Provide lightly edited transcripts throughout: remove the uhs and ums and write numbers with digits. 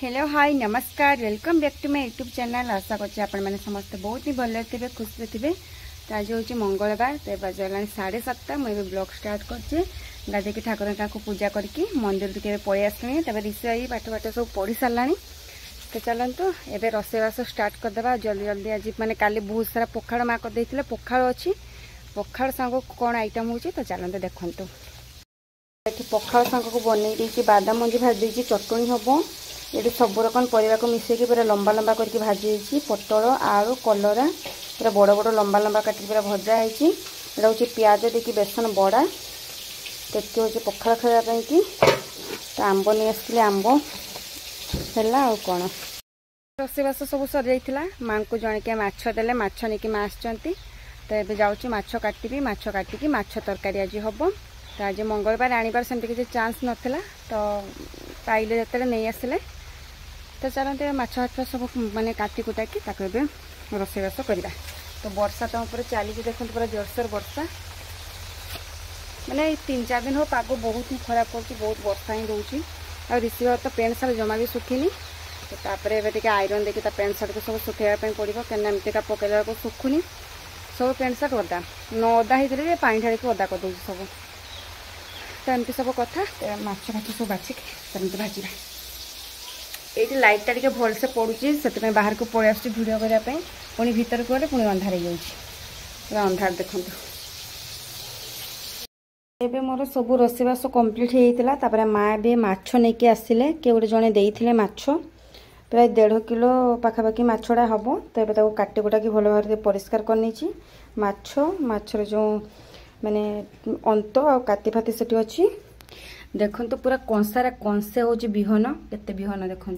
Hello hi नमस्कार welcome back to my YouTube channel. आशा करছি ଆପଣ ମାନେ ସମସ୍ତେ बहुत ही भले थे खुशी थे। तो आज हूँ मंगलवार तो बजला 7:30 मुझे ब्लॉग स्टार्ट करचे गाधे की ठाकुर को पूजा करके मंदिर के पलि आसनी ऋषि पाठ पाठ सब पढ़ी सारा। तो चलतु एवं रोषेईवास स्टार्ट करदे जल्दी जल्दी। आज मैंने काली बहुत सारा पखाड़ माँ करदे पखाड़ अच्छी पखाड़ सांग कौन आइटम हो तो चलते देखु। पखाड़ सांग को बनई बादाम मंजी भाजी चटणी हम ये सब रकम परिवा को मिसेकी पूरा लंबा लंबा करके भाजी पटल आलू कलरा पूरा बड़ बड़ लंबा लंबा काटिक पूरा भजा है। हूँ पियाज देकी बेसन बड़ा तेती हूँ पखाड़ खावाई कि तो आंब नहीं आसते आंब है कौन रोषेईवास सब सर जा माँ को जणिकिया माछ देले माछ नहीं माँ आसती। तो ये जाऊँगी माछ काटि माछ काटिकी माछ तरकारी आज हम। तो आज मंगलवार आनिबार सेमती किसी चान्स नाला तो पाइले जो नहीं आसिले। तो चलते माछ हाथ सब माने काटी कुटाकी रोषेईवास करवा। तो वर्षा तो ऊपर चली देखते पूरा जोरसोर वर्षा माने 3-4 दिन हो पाग बहुत ही खराब कर बहुत वर्षा ही रोचे। आ ऋषि तो पेंट सार्ट जमा भी सुखीनी। तो तापर एवं आयरन देखिए पेंट सार्ट को सब सुखाइवाई पड़ो क्या एमतीका पकड़ा को सुखुनी सब पेंट सार्ट ओदा न ओदा होते पानी ढाड़ी ओदा करदे सब। तो एमती सब कथा माछ भात सब बाछिकी भाजा ये लाइट टा टे भलसे पड़ुची से बाहर को पलि आस भिडियो करने पुणी भीतर को गले पुणी अंधार हो पूरा अंधार देखु। एबे मोर सब रोषेईवास कंप्लीट होता माँ भी माछ नहीं आसिले किए गोटे जड़े देते माछ प्राय 1.5 किलो पाखापाखि माछड़ा हम। तो ये काटी कुटाकी भल भाव परिष्कार करनी माछर जो माने अंत आ काती फाती से अच्छी देखु पूरा कंसार कंसे हूँ विहन केते विहन देखु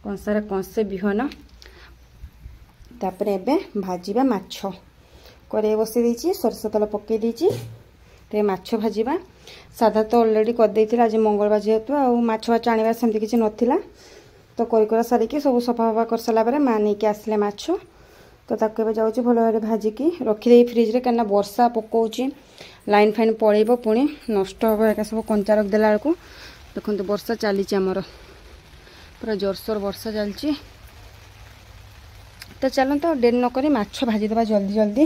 कंसार कंसे विहन। तापर एबे भाजिबा माछ कड़े बसई देछि सरस तेल पकई देछि ते माछ भाजिबा। साधा तो ऑलरेडी कर देथिला आज मंगलवार जेहेतु आ माछ भाछ आनिबा सेमती किछि नथिला। तो करा सारिकी सब सफा फफा कर सारा पर माँ नहीं आसिले माछ। तो ताको जाऊँगी भल भाव भाजिकी रखिदे फ्रिज रे कहीं वर्षा पकाउछि लाइन फाइन पलैब पुणी नष्ट हम एक सब कंचा रखदेला बेलू देखो वर्षा चली आमर पूरा जोरसोर वर्षा चलती। तो चलते डेरी नक माछ भाजीदे जल्दी जल्दी।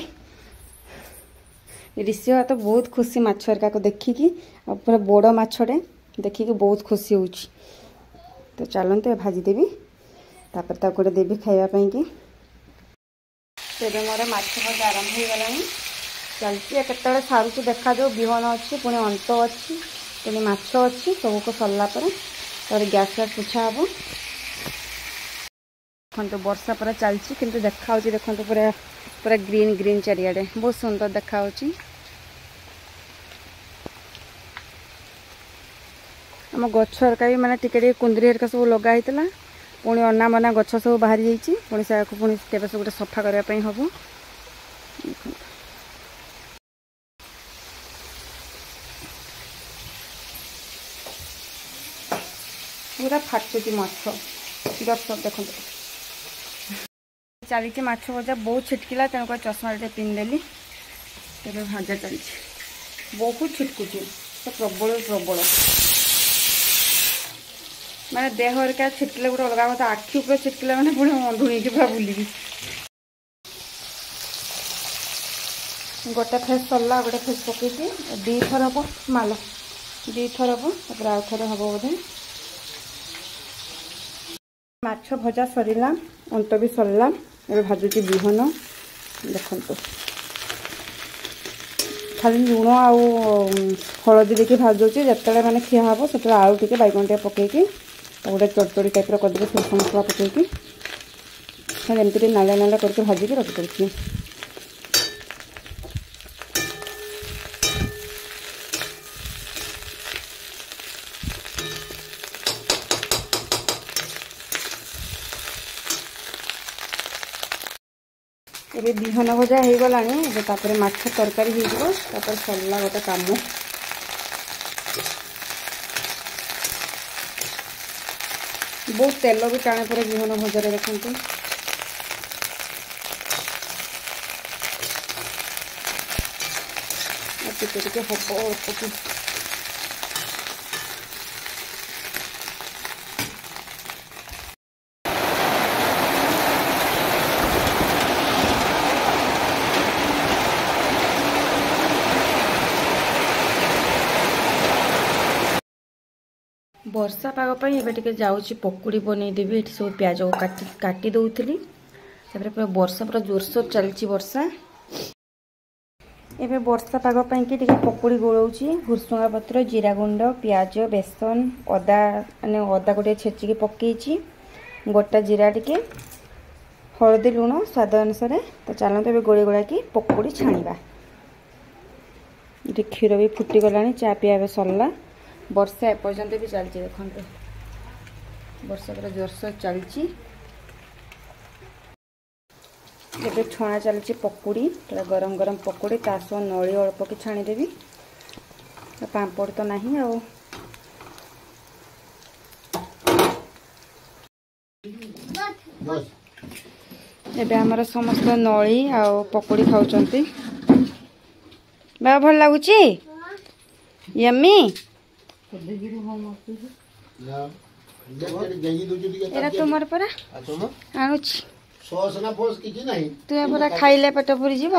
ऋषि तो बहुत खुशी माछ हरिका को देखिकी पूरा बड़ माछटे देखिकी बहुत खुशी हो। तो चलते भाजीदेवी तापर गोटे देवी खावाई कि तेरे मोर माछ भजा आरंभ हो गला चलती केतले सारूँ देखा जो विहन अच्छी पुणी अंत अच्छी पुणी माछ अच्छी सबको सरलापर तर गैस गैस पोछा हम। देखो वर्षा पूरा चलती किंतु देखा देखो पूरा पूरा ग्रीन ग्रीन चारिआडे बहुत सुंदर देखा। आम गछ हरका भी मैंने टिके कुंदरी हरका सब लगाई पुणी अना मना गछ सब बाहरी जाइए पुणी से पुणी केवे सब गोटे सफा करने हम। पूरा फाटुची माछ दर्शक देखो चली माछ भजा बहुत छिटकिला तेणुक चश्मा टे पिंधदेली तेज भजा चली बहुत छिटकुची तो प्रबल प्रबल माने देह हरिका छिटकिले गोटे अलग कथा आखि ऊपर छिटकिला मैंने पुणी अंधुणी पूरा बुलिकी गोटे फेस सरला गोटे फेस पकई 2 थर हम माल 2 थर हम तापर आउ थे हम बोधे माछ भजा सरला अंत भी सरला ए भाजुची विहन देखु खाली लुण आउ हलदी देखिए भाजुची जिते मैंने खिया हम से आलू टे बैगन टे पकईकी गोटे चटचड़ी टाइप करदेवी सोरस मसला पकईकी खाली एमती नालिया नालिया करके भाजिकी रखिदी। ये विहन भजा हो गला माछ तरकारी हो सरला गोटे कम। बहुत तेल भी टाणे पूरा विहन भजार देखते टिके हम वर्षा पाग एबे जाऊँगी पकुड़ी बनईदेवी। ये सब प्याज काटी दौली पूरा वर्षा पूरा जोरसोर चलती वर्षा। एबे वर्षा पाग कि पकुड़ी गोलाऊँगी। भुसुंगा पत्र, जीरा गुंड, प्याज, बेसन, अदा माने अदा गोटे छेचिकी पकई, गोटा जीरा टिके, हलदी, लुण स्वाद अनुसार। तो चलते एबे गोली गोला कि पकुड़ी छाणीबा। ये क्षीर भी फुटीगला, चा पिया सरला। वर्षा एपर्यंत भी चलती देखते, वर्षा पूरा जोरसोर चलती। एबे छणा चलती पकुड़ी, पूरा गरम गरम पकुड़ी, तासह नली अल्प कि छाणीदेवी। पांपड़ तो नहीं आ। एबे हमर समस्त नली आ पकुड़ी खाउचंती। बा भल लागुची यम्मी। एरा तुमर परा आणुची तू परा खाइले पेट पुरी जीव।